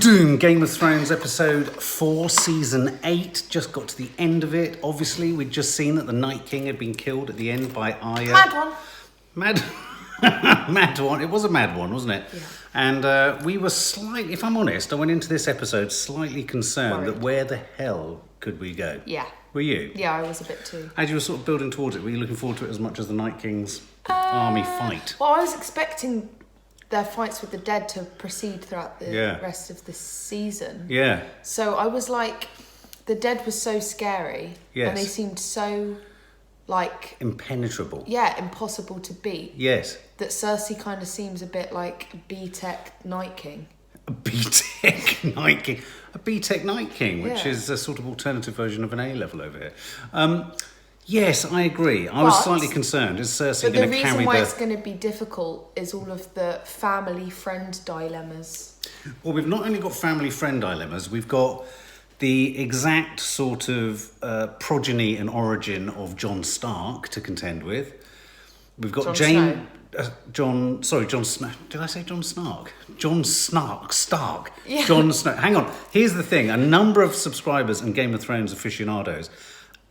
Game of Thrones episode 4, season 8. Just got to the end of it. Obviously, we'd just seen that the Night King had been killed at the end by Arya. Mad one. Mad one. It was a mad one, wasn't it? Yeah. And we were slightly, if I'm honest, I went into this episode slightly concerned that where the hell could we go? Yeah. Were you? Yeah, I was a bit too. As you were sort of building towards it, were you looking forward to it as much as the Night King's army fight? Well, I was expecting their fights with the dead to proceed throughout the rest of the season. Yeah. So I was like, the dead was so scary. Yes. And they seemed so, like... impenetrable. Yeah, impossible to beat. Yes. That Cersei kind of seems a bit like B-Tech Night King. A B-Tech Night King. A B-Tech Night King, which Yeah. is a sort of alternative version of an A-level over here. Yes, I agree. I was slightly concerned. Is Cersei going to carry the... But the reason why it's going to be difficult is all of the family-friend dilemmas. Well, we've not only got family-friend dilemmas, we've got the exact sort of progeny and origin of Jon Stark to contend with. We've got Jon Snow. Did I say Jon Stark? Stark. Yeah. Jon Snow. Hang on. Here's the thing. A number of subscribers and Game of Thrones aficionados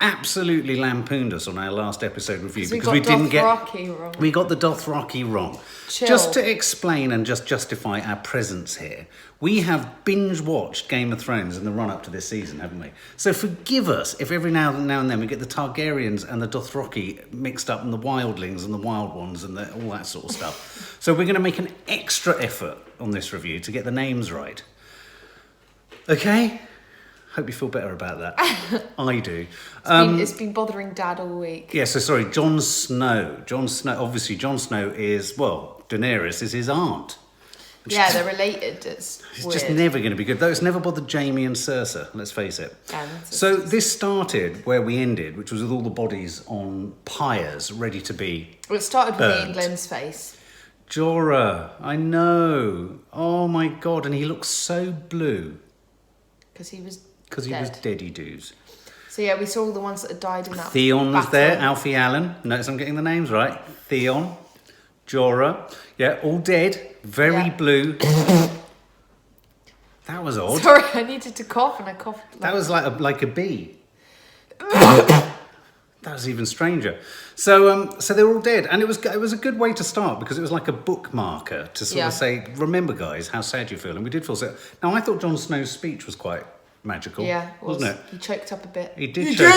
absolutely lampooned us on our last episode review because we didn't get wrong. We got the Dothraki wrong. Chill. Just to explain and just justify our presence here, we have binge watched Game of Thrones in the run up to this season, haven't we? So forgive us if every now and then we get the Targaryens and the Dothraki mixed up, and the wildlings and the wild ones and all that sort of stuff. So we're going to make an extra effort on this review to get the names right. Okay? Hope you feel better about that. I do. It's been bothering Dad all week. Yeah, so sorry, Jon Snow. Obviously Jon Snow is, well, Daenerys is his aunt. Yeah, they're related. It's weird. Just never going to be good. Though it's never bothered Jaime and Cersei, let's face it. So this started where we ended, which was with all the bodies on pyres ready to be Well, it started burnt. with England's face. Jorah, I know. Oh my God, and he looks so blue. Because he was deady-doos. So yeah, we saw all the ones that had died in that Theon was battle. there, Alfie Allen. Notice I'm getting the names right. Theon, Jorah. Yeah, all dead. Very blue. That was odd. Sorry, I needed to cough and I coughed. That was like a bee. That was even stranger. So they were all dead, and it was a good way to start because it was like a bookmarker to sort of say, remember, guys, how sad you feel, and we did feel sad. Now I thought Jon Snow's speech was quite magical. Yeah, wasn't it? He choked up a bit. He did choke.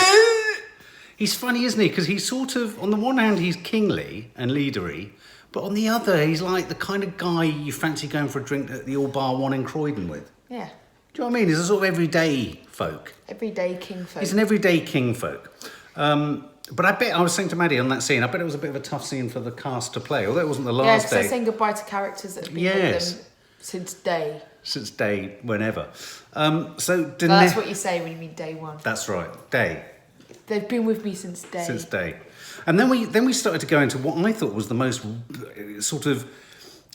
He's funny, isn't he? Because he's sort of, on the one hand, he's kingly and leadery, but on the other, he's like the kind of guy you fancy going for a drink at the All Bar One in Croydon with. Yeah. Do you know what I mean? He's a sort of everyday folk. Everyday king folk. He's an everyday king folk. But I bet, I was saying to Maddie on that scene, I bet it was a bit of a tough scene for the cast to play, although it wasn't the last day. Yeah, saying goodbye to characters that have been with them since day. Since day whenever. That's what you say when you mean day one. That's right, day. They've been with me since day. Since day. And then we started to go into what I thought was the most sort of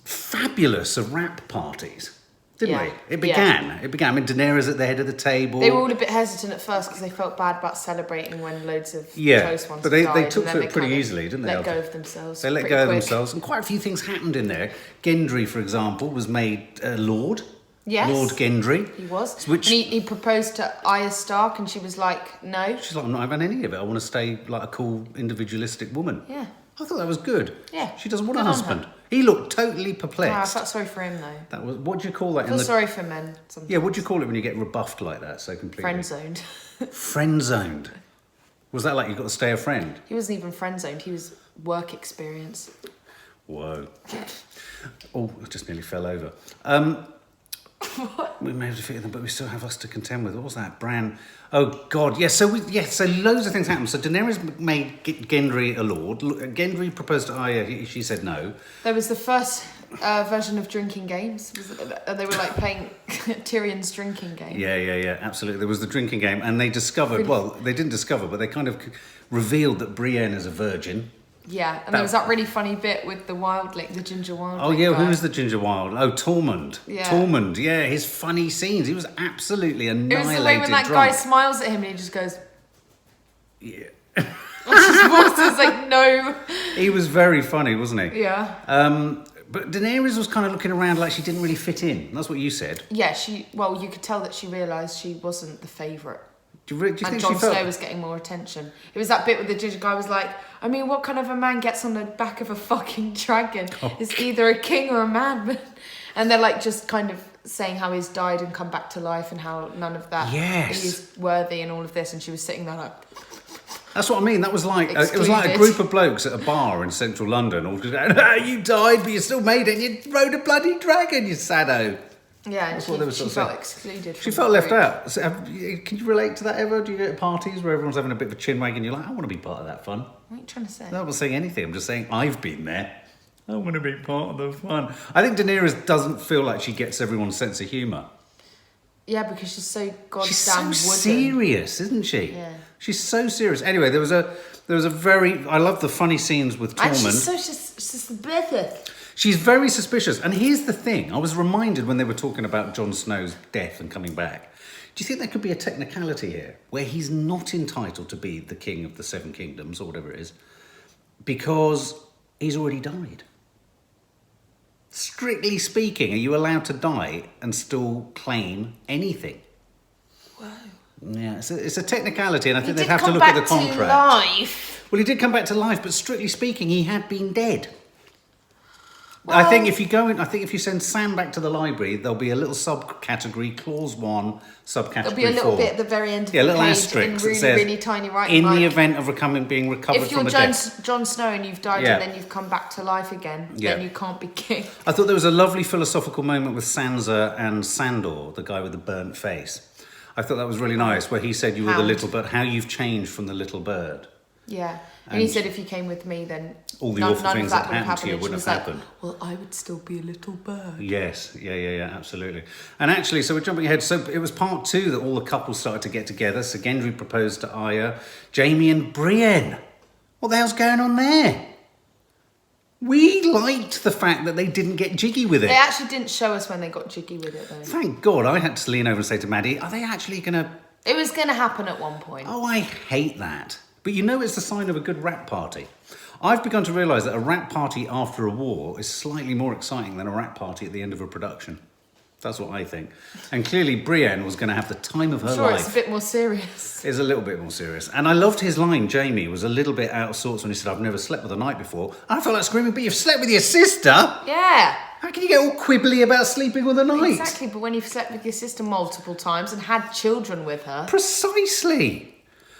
fabulous of rap parties. Didn't we? It began. I mean, Daenerys at the head of the table. They were all a bit hesitant at first because they felt bad about celebrating when loads of close ones but died. They took to it pretty easily, didn't they? Let go of themselves. They let go of themselves, and quite a few things happened in there. Gendry, for example, was made Lord. Yes. Lord Gendry. He was. Which, and he proposed to Arya Stark, and she was like, no. She's like, I'm not having any of it. I want to stay like a cool, individualistic woman. Yeah. I thought that was good. Yeah. She doesn't want a husband. He looked totally perplexed. I felt sorry for him, though. That was, what do you call that? I feel sorry for men sometimes. Yeah, what do you call it when you get rebuffed like that so completely? Friend-zoned. Friend-zoned. Was that like you got to stay a friend? He wasn't even friend-zoned. He was work experience. Whoa. Oh, I just nearly fell over. What? We may have defeated them, but we still have us to contend with. What was that? Bran. Oh, God. Yeah, so loads of things happened. So Daenerys made Gendry a lord. Gendry proposed to Arya. She said no. There was the first version of drinking games. They were like playing Tyrion's drinking game. Yeah, absolutely. There was the drinking game, and they discovered, well, they didn't discover, but they kind of revealed that Brienne is a virgin. Yeah, and there was that really funny bit with the wildling, the ginger wildling. Oh, yeah, guy. who was the ginger wild? Oh, Tormund. Yeah. Tormund, yeah, his funny scenes. He was absolutely annihilated. It was the way when that guy smiles at him and he just goes... Yeah. His voice is like, no. He was very funny, wasn't he? Yeah. But Daenerys was kind of looking around like she didn't really fit in. That's what you said. Yeah, you could tell that she realised she wasn't the favourite. Do you And think Jon she felt... Snow was getting more attention. It was that bit where the ginger guy was like, I mean, what kind of a man gets on the back of a fucking dragon? Is either a king or a man. And they're like just kind of saying how he's died and come back to life and how none of that is worthy and all of this. And she was sitting there like... That's what I mean. That was like Excluded. it was like a group of blokes at a bar in central London, all just going, "Ah, you died, but you still made it. You rode a bloody dragon, you saddo." Yeah, and That's what they were she sort of felt saying. excluded. She from felt the left group. out. So, can you relate to that ever? Do you go to parties where everyone's having a bit of a chin wag and you're like, I want to be part of that fun? What are you trying to say? No, I'm not saying anything. I'm just saying I've been there. I want to be part of the fun. I think Daenerys doesn't feel like she gets everyone's sense of humour. Yeah, because she's so goddamn She's so wooden. serious, isn't she? Yeah. She's so serious. Anyway, there was a very... I love the funny scenes with Tormund. And she's so suspicious. She's very suspicious. And here's the thing. I was reminded when they were talking about Jon Snow's death and coming back. Do you think there could be a technicality here where he's not entitled to be the king of the Seven Kingdoms or whatever it is because he's already died? Strictly speaking, are you allowed to die and still claim anything? Whoa. Yeah, it's a technicality, and I think He they'd did have to come look at the back to contract. life. Well, he did come back to life, but strictly speaking, he had been dead. Well, I think if you send Sam back to the library, there'll be a little subcategory, clause 1, subcategory 4. There'll be a little bit at the very end of Yeah, a the little page asterisk in that really, says, really tiny writing. in like, the event of being recovered if you're from the death. Jon Snow and you've died Yeah. and then you've come back to life again, then you can't be king. I thought there was a lovely philosophical moment with Sansa and Sandor, the guy with the burnt face. I thought that was really nice, where he said you were the Hound. little bird, how you've changed from the little bird. Yeah. And he said if you came with me, then All the none awful of things that that would have happened to you happened. And wouldn't she have was happened. like, well, I would still be a little bird. Yes, yeah, absolutely. And actually, so we're jumping ahead. So it was part 2 that all the couples started to get together. So Gendry proposed to Arya, Jaime and Brienne. What the hell's going on there? We liked the fact that they didn't get jiggy with it. They actually didn't show us when they got jiggy with it, though. Thank God. I had to lean over and say to Maddie, are they actually going to... It was going to happen at one point. Oh, I hate that. But you know it's a sign of a good rap party. I've begun to realise that a rap party after a war is slightly more exciting than a rap party at the end of a production. That's what I think. And clearly Brienne was going to have the time of her Sure, life. it's a bit more serious. It's a little bit more serious. And I loved his line, Jamie, was a little bit out of sorts when he said, I've never slept with a night before. I felt like screaming, but you've slept with your sister? Yeah. How can you get all quibbly about sleeping with a night? Exactly, but when you've slept with your sister multiple times and had children with her, Precisely.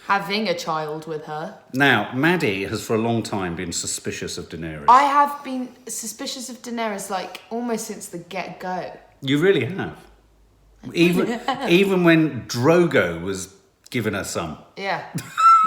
having a child with her. Now, Maddie has for a long time been suspicious of Daenerys. I have been suspicious of Daenerys, like, almost since the get-go. You really have. Even when Drogo was giving her some. Yeah.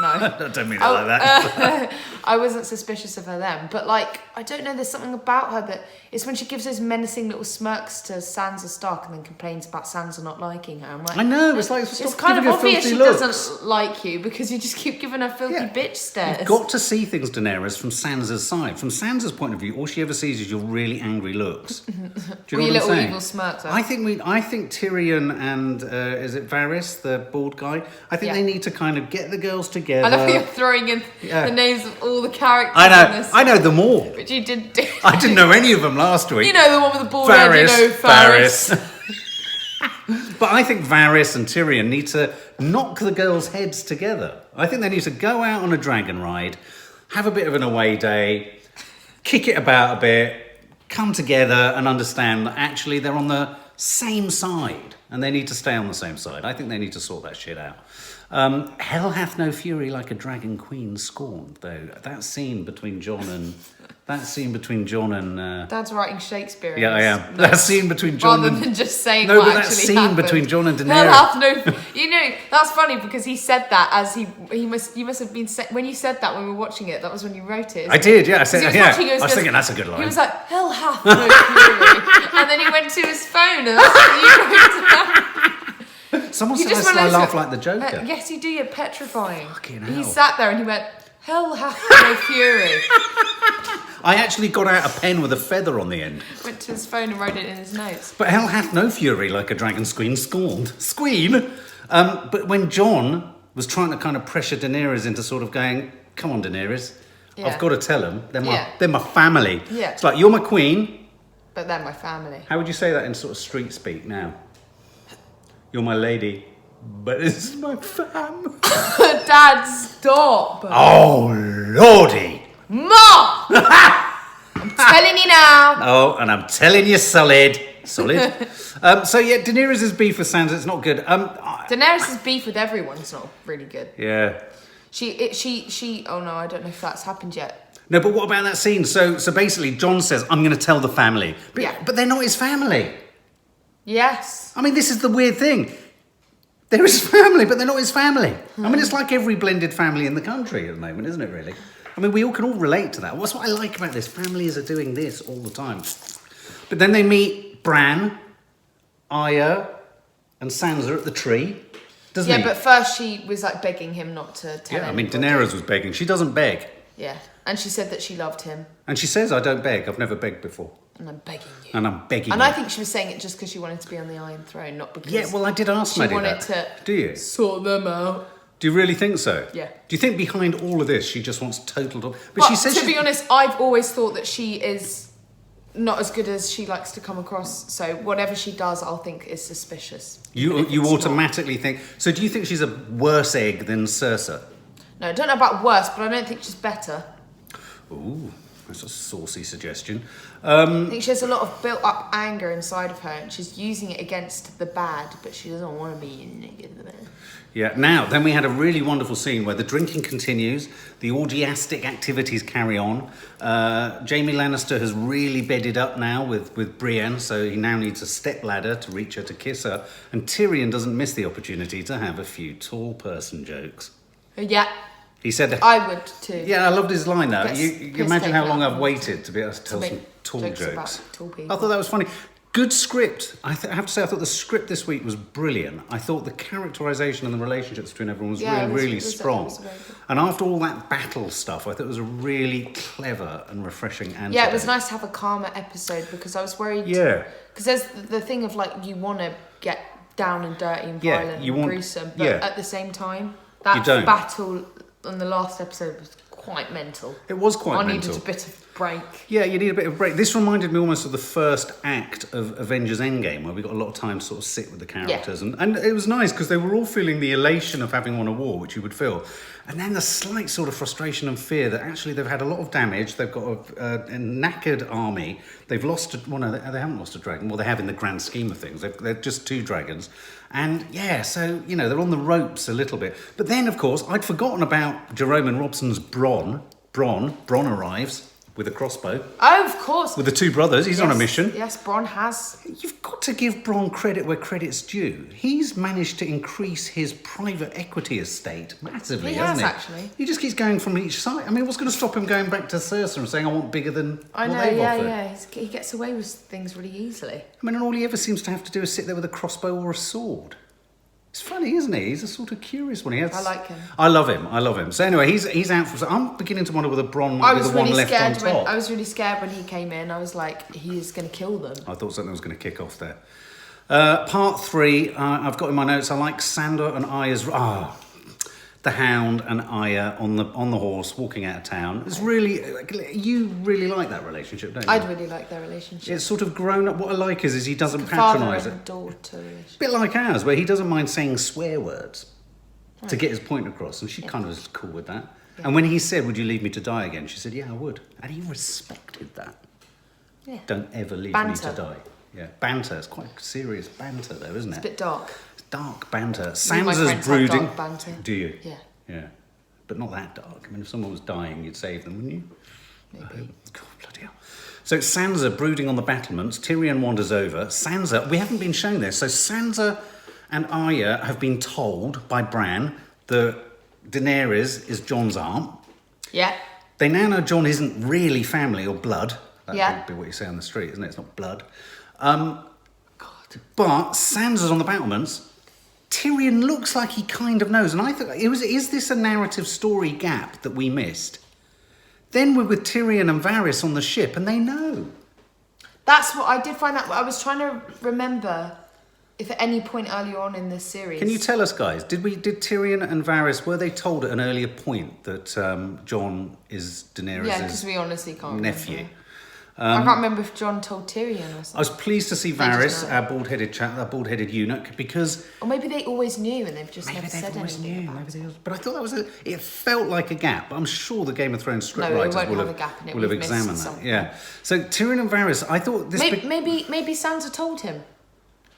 No. I don't mean it like that. I wasn't suspicious of her then, but like, I don't know, there's something about her that it's when she gives those menacing little smirks to Sansa Stark and then complains about Sansa not liking her. I'm like, I know, it's like, it's stop kind of giving her obvious filthy she looks. doesn't like you because you just keep giving her filthy bitch stares. You've got to see things, Daenerys, from Sansa's side. From Sansa's point of view, all she ever sees is your really angry looks. Do you know Or your what I'm little saying? evil smirks. I think Tyrion and is it Varys, the bald guy? I think they need to kind of get the girls together. I know you're throwing in the names of all the characters in this. I know them all. But you didn't do. I didn't know any of them last week. You know the one with the bald head, you know Varys. But I think Varys and Tyrion need to knock the girls' heads together. I think they need to go out on a dragon ride, have a bit of an away day, kick it about a bit, come together and understand that actually they're on the same side and they need to stay on the same side. I think they need to sort that shit out. Hell hath no fury like a dragon queen scorned, though. That scene between Jon and... Dad's writing Shakespeare. Yeah, I am. That scene between Jon rather and... than just saying No, what but that actually scene happened. between Jon and Hell Daenerys... hath no... You know, that's funny because he said that as you must have been... When you said that when we were watching it, that was when you wrote it. I did, yeah. I said, He was yeah. watching it, I was thinking that's a good line. He was like, hell hath no fury. And then he went to his phone and that's what you wrote down. Someone You said just I realised laugh that- like the Joker. Yes, you do. You're petrifying. Fucking He hell. sat there and he went, hell hath no fury. I actually got out a pen with a feather on the end. Went to his phone and wrote it in his notes. But hell hath no fury like a dragon squeen scorned. Squeen? But when Jon was trying to kind of pressure Daenerys into sort of going, come on, Daenerys, Yeah. I've got to tell them, they're Yeah. my family. Yeah. It's like, you're my queen, But they're my family. How would you say that in sort of street speak now? You're my lady, but this is my fam. Dad, stop. Oh, lordy. Mom! I'm telling you now. Oh, and I'm telling you solid. Solid. So yeah, Daenerys' beef with Sansa, it's not good. Daenerys' beef with everyone's not really good. Yeah. She. Oh no, I don't know if that's happened yet. No, but what about that scene? So basically, Jon says, "I'm going to tell the family," but they're not his family. Yes. I mean, this is the weird thing. They're his family, but they're not his family. I mean, it's like every blended family in the country at the moment, isn't it? Really. I mean, we all can all relate to that. What's what I like about this? Families are doing this all the time. But then they meet Bran, Arya, and Sansa at the tree. Doesn't he? Yeah, but first she was like begging him not to tell him. Yeah, I mean, Daenerys was begging. She doesn't beg. Yeah, and she said that she loved him. And she says, "I don't beg. I've never begged before." And I'm begging you. And I'm begging And you. I think she was saying it just because she wanted to be on the Iron Throne, not because... Yeah, well, I did ask she Nadia wanted that. to Do you? sort them out. Do you really think so? Yeah. Do you think behind all of this, she just wants total... But she says to be honest, I've always thought that she is not as good as she likes to come across. So whatever she does, I'll think is suspicious. You automatically think... So do you think she's a worse egg than Cersei? No, I don't know about worse, but I don't think she's better. Ooh, that's a saucy suggestion. I think she has a lot of built-up anger inside of her, and she's using it against the bad, but she doesn't want to be in it. Yeah, now, then we had a really wonderful scene where the drinking continues, the orgiastic activities carry on. Jaime Lannister has really bedded up now with Brienne, so he now needs a stepladder to reach her to kiss her. And Tyrion doesn't miss the opportunity to have a few tall person jokes. Yeah. He said... I would too. Yeah, I loved his line though. Piss- You piss imagine how taken long out. I've waited to be able to tell make some tall jokes jokes. about tall people. I thought that was funny. Good script. I have to say, I thought the script this week was brilliant. I thought the characterisation and the relationships between everyone was really strong. It was very good. And after all that battle stuff, I thought it was a really clever and refreshing antidote. Yeah, it was nice to have a calmer episode because I was worried. Yeah. Because there's the thing of like you want to get down and dirty and Yeah, violent you and want- gruesome, but yeah. at the same time, that don't. battle on the last episode was quite mental. It was quite I mental. needed a bit of break. Yeah, you need a bit of a break. This reminded me almost of the first act of Avengers Endgame, where we got a lot of time to sort of sit with the characters. Yeah. And it was nice because they were all feeling the elation of having won a war, which you would feel. And then the slight sort of frustration and fear that actually they've had a lot of damage. They've got a knackered army. They've lost... Well, no, they haven't lost a dragon. Well, they have in the grand scheme of things. They're just 2 dragons. And, yeah, so, you know, they're on the ropes a little bit. But then, of course, I'd forgotten about Jerome and Robson's Bronn. Bronn arrives with a crossbow. Oh, of course. With the 2 brothers, he's on a mission. Yes, Bronn has. You've got to give Bronn credit where credit's due. He's managed to increase his private equity estate massively, He hasn't has, he? actually. He just keeps going from each side. I mean, what's going to stop him going back to Cersei and saying, I want bigger than I what know, they've yeah, offered? yeah. He gets away with things really easily. I mean, and all he ever seems to have to do is sit there with a crossbow or a sword. It's funny, isn't he? He's a sort of curious one. I like him. I love him. So anyway, he's out for... So I'm beginning to wonder whether Bronn might be the one left on top. I was really scared when he came in. I was like, he is going to kill them. I thought something was going to kick off there. Part 3, I've got in my notes, I like Sandor and Arya's... the Hound and Arya on the horse walking out of town. It's really... You really like that relationship, don't you? I'd really like their relationship. It's sort of grown up. What I like is he doesn't Father patronise it. and daughter relationship. A bit like ours, where he doesn't mind saying swear words to get his point across, and she kind of was cool with that. Yeah. And when he said, "Would you leave me to die again?" she said, "Yeah, I would," and he respected that. Yeah. Don't ever leave Banter. me to die. Yeah, banter. It's quite serious banter, though, isn't it? It's a bit dark. It's dark banter. Me and my Sansa's friends have brooding. dark banter. Do you? Yeah. Yeah, but not that dark. I mean, if someone was dying, you'd save them, wouldn't you? Maybe. God, bloody hell. So Sansa brooding on the battlements. Tyrion wanders over. Sansa, we haven't been shown this. So Sansa and Arya have been told by Bran that Daenerys is Jon's aunt. Yeah. They now know Jon isn't really family or blood. That Yeah. would be what you say on the street, isn't it? It's not blood. But Sansa's on the battlements. Tyrion looks like he kind of knows. And I thought, is this a narrative story gap that we missed? Then we're with Tyrion and Varys on the ship, and they know. That's what I did find out. I was trying to remember if at any point earlier on in this series. Can you tell us, guys? Did Tyrion and Varys, were they told at an earlier point that Jon is Yeah, because Daenerys' we honestly can't nephew? remember. I can't remember if Jon told Tyrion or something. I was pleased to see Varys, our bald-headed eunuch, because... Or maybe they always knew and they've just never said always anything knew. about it. But I thought that was it felt like a gap. I'm sure the Game of Thrones script No, it writers won't will have have, a gap in it. will have We've missed examined that. something. Yeah. So Tyrion and Varys, I thought this... Maybe Sansa told him.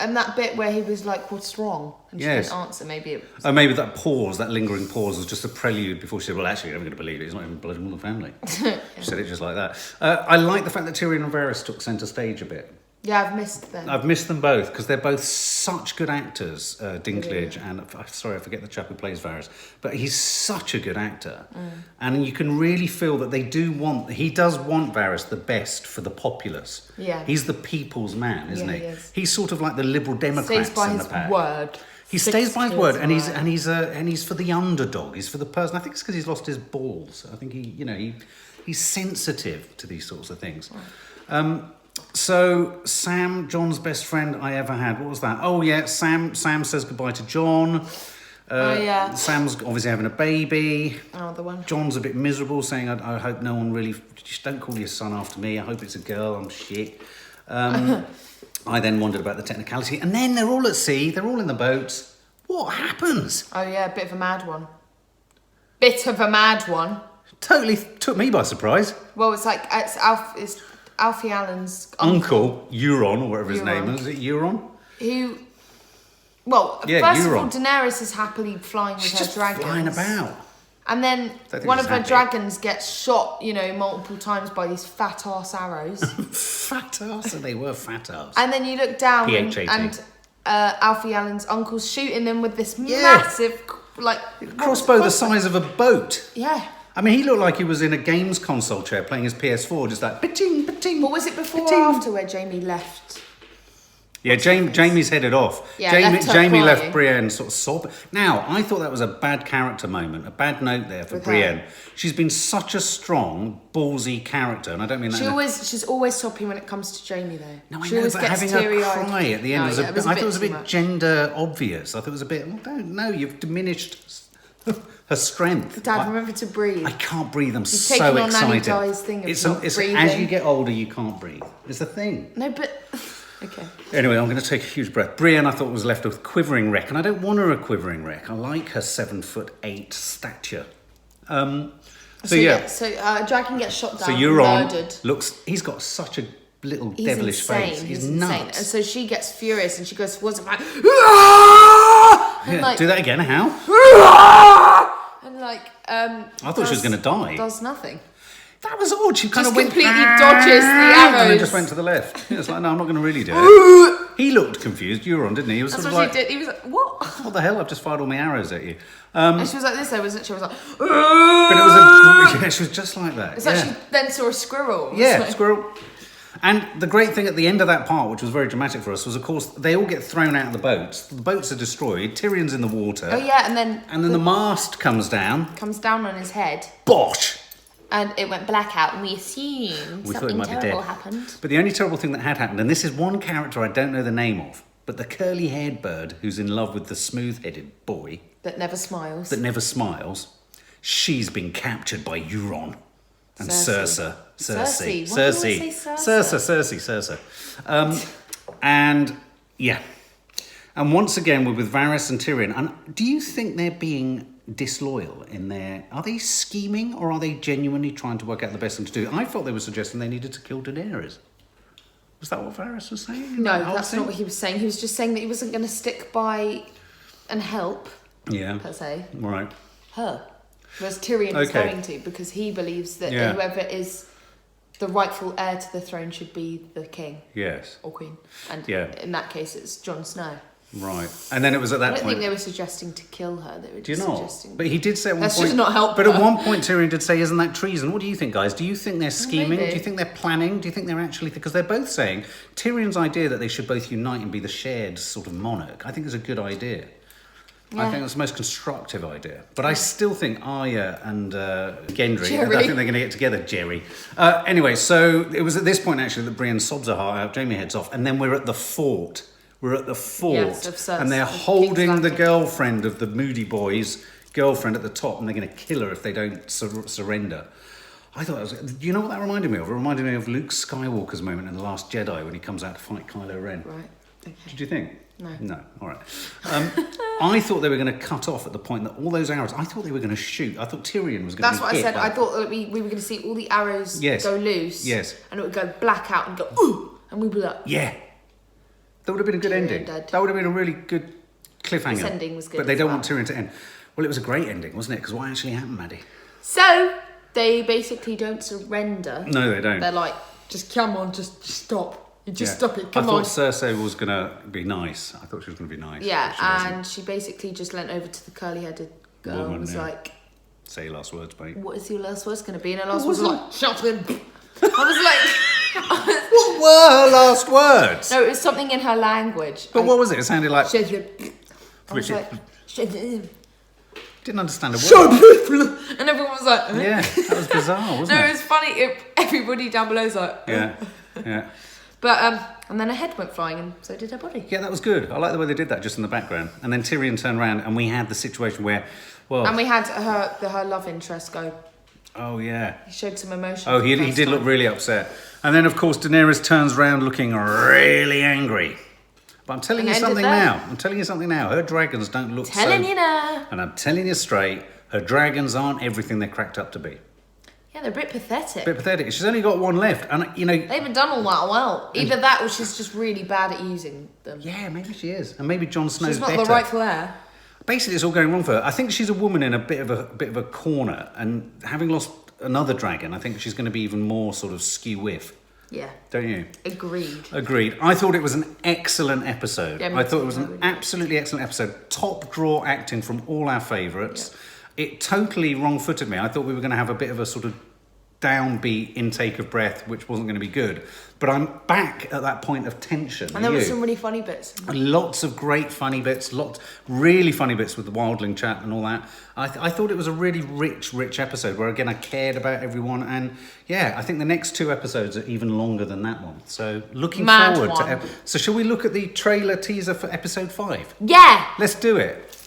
And that bit where he was like, what's wrong? And she didn't answer, maybe it was... Oh, maybe that pause, that lingering pause, was just a prelude before she said, well, actually, I'm going to believe it. It's not even blood in the family. She said it just like that. I like the fact that Tyrion and Varys took centre stage a bit. Yeah, I've missed them. I've missed them both because they're both such good actors, Dinklage and sorry, I forget the chap who plays Varys, but he's such a good actor, and you can really feel that he does want Varys the best for the populace. Yeah, he's the people's man, isn't he? He is. He's sort of like the Liberal Democrats Stays by in the his pack. word. He stays by his word, and he's for the underdog. He's for the person. I think it's because he's lost his balls. I think he's sensitive to these sorts of things. Right. So Sam, John's best friend I ever had. What was that? Oh yeah, Sam says goodbye to John. Sam's obviously having a baby. Oh, the one. John's a bit miserable, saying, I hope no one really... Just don't call your son after me. I hope it's a girl. I'm shit. I then wondered about the technicality. And then they're all at sea. They're all in the boats. What happens? Oh yeah, a bit of a mad one. Bit of a mad one. Totally took me by surprise. Well, it's like... It's Alfie Allen's uncle, Euron, or whatever his name is. Is it Euron? First Euron. of all, Daenerys is happily flying with her dragons. Flying about. And then one of her dragons gets shot, multiple times by these fat ass arrows. Fat ass? And they were fat ass. And then you look down and Alfie Allen's uncle's shooting them with this massive, crossbow the size of a boat. Yeah. I mean, he looked like he was in a games console chair playing his PS4, just like, ba-ting, ba-ting. But was it before or after where Jamie left? Yeah, Jamie's headed off. Yeah, Jamie left Brienne sort of sobbing. Now, I thought that was a bad character moment, a bad note there for Brienne. She's been such a strong, ballsy character, and I don't mean that... She's always soppy when it comes to Jamie, though. No, I know, but having her cry at the end I thought it was a bit gender obvious. I thought it was a bit, you've diminished... her strength. Dad, remember to breathe. I can't breathe. I'm You've so taken excited. On Nanny Di's thing of it's breathing. As you get older, you can't breathe. It's the thing. No, but okay. Anyway, I'm going to take a huge breath. Brienne, I thought, was left with quivering wreck, and I don't want her a quivering wreck. I like her 7'8" stature. So a dragon gets shot down. So Euron murdered. he's got such a little devilish face. He's nuts. Insane. And so she gets furious and she goes towards him like, do that again. How? And I thought she was going to die. Does nothing. That was odd. She kind of went completely dodges the arrows and then just went to the left. It's like, no, I'm not going to really do it. He looked confused. Euron, didn't he? He was That's sort what of he did. He was like, what? What the hell? I've just fired all my arrows at you. And she was like this, though, wasn't she? She was like, but it was she was just like that. It's like she then saw a squirrel. Yeah, squirrel. And the great thing at the end of that part, which was very dramatic for us, was, of course, they all get thrown out of the boats. The boats are destroyed. Tyrion's in the water. Oh, yeah, and then the mast comes down. Comes down on his head. Bosh! And it went blackout, and we assumed something terrible happened. But the only terrible thing that had happened, and this is one character I don't know the name of, but the curly-haired bird who's in love with the smooth-headed boy... That never smiles. She's been captured by Euron. And Cersei. And once again, we're with Varys and Tyrion. And do you think they're being disloyal in their... Are they scheming or are they genuinely trying to work out the best thing to do? I thought they were suggesting they needed to kill Daenerys. Was that what Varys was saying? No, that's not what he was saying. He was just saying that he wasn't going to stick by and help. Yeah. Per se. Right. Her. Whereas Tyrion is going to, because he believes that whoever is the rightful heir to the throne should be the king. Yes. Or queen. And in that case, it's Jon Snow. Right. And then it was at that point... I don't think they were suggesting to kill her. They were just suggesting... But he did say at one point... Let's just not help But her. at one point, Tyrion did say, isn't that treason? What do you think, guys? Do you think they're scheming? Maybe. Do you think they're planning? Do you think they're actually... Because they're both saying Tyrion's idea that they should both unite and be the shared sort of monarch, I think is a good idea. Yeah. I think that's the most constructive idea. But I still think Arya and Gendry, I think they're going to get together, Jerry. Anyway, so it was at this point, actually, that Brienne sobs her heart out, Jaime heads off, and then we're at the fort. And they're holding the girlfriend of the Moody boys, girlfriend at the top, and they're going to kill her if they don't surrender. I thought that was... You know what that reminded me of? It reminded me of Luke Skywalker's moment in The Last Jedi when he comes out to fight Kylo Ren. Right. Okay. Did you think? No. No. All right. I thought they were going to cut off at the point that all those arrows... I thought they were going to shoot. I thought Tyrion was going to That's what I said. I thought that we were going to see all the arrows go loose. Yes. And it would go black out and go, ooh! And we'd be like... Yeah. That would have been a good ending. Dead. That would have been a really good cliffhanger. This ending was good. But they don't want Tyrion to end. Well, it was a great ending, wasn't it? Because what actually happened, Maddie? So, they basically don't surrender. No, they don't. They're like, just come on, just stop. You just stop it, come I on. thought Cersei was going to be nice. I thought she was going to be nice. Yeah, she and she basically just leant over to the curly-headed girl and was like... Say your last words, mate. What is your last words going to be? And her last words was like, shut him. I was like... What were her last words? No, it was something in her language. But what was it? It sounded like... Shut him. I was like, shut him. Didn't understand a word. And everyone was like... Yeah, that was bizarre, wasn't it? No, it was funny. Everybody down below was like... Yeah. But, and then her head went flying and so did her body. Yeah, that was good. I like the way they did that just in the background. And then Tyrion turned around and we had the situation where, well... And we had her love interest go. Oh, yeah. He showed some emotion. Oh, he did look really upset. And then, of course, Daenerys turns around looking really angry. But I'm telling you something now. Her dragons don't look Telling you now. And I'm telling you straight, her dragons aren't everything they're cracked up to be. Yeah, they're a bit pathetic. She's only got one left. And, you know... They haven't done all that well. Either that or she's just really bad at using them. Yeah, maybe she is. And maybe Jon Snow's better. She's not the rightful heir. Basically, it's all going wrong for her. I think she's a woman in a bit of a corner. And having lost another dragon, I think she's going to be even more sort of skew-whiff. Yeah. Don't you? Agreed. I thought it was an excellent episode. Yeah, I thought it was an absolutely excellent episode. Top draw acting from all our favourites. Yeah. It totally wrong-footed me. I thought we were going to have a bit of a sort of downbeat intake of breath, which wasn't going to be good. But I'm back at that point of tension. And there were some really funny bits. Lots of great funny bits. Lots really funny bits with the Wildling chat and all that. I thought it was a really rich episode where, again, I cared about everyone. And, yeah, I think the next 2 episodes are even longer than that one. So, looking forward to... So, shall we look at the trailer teaser for episode 5? Yeah! Let's do it.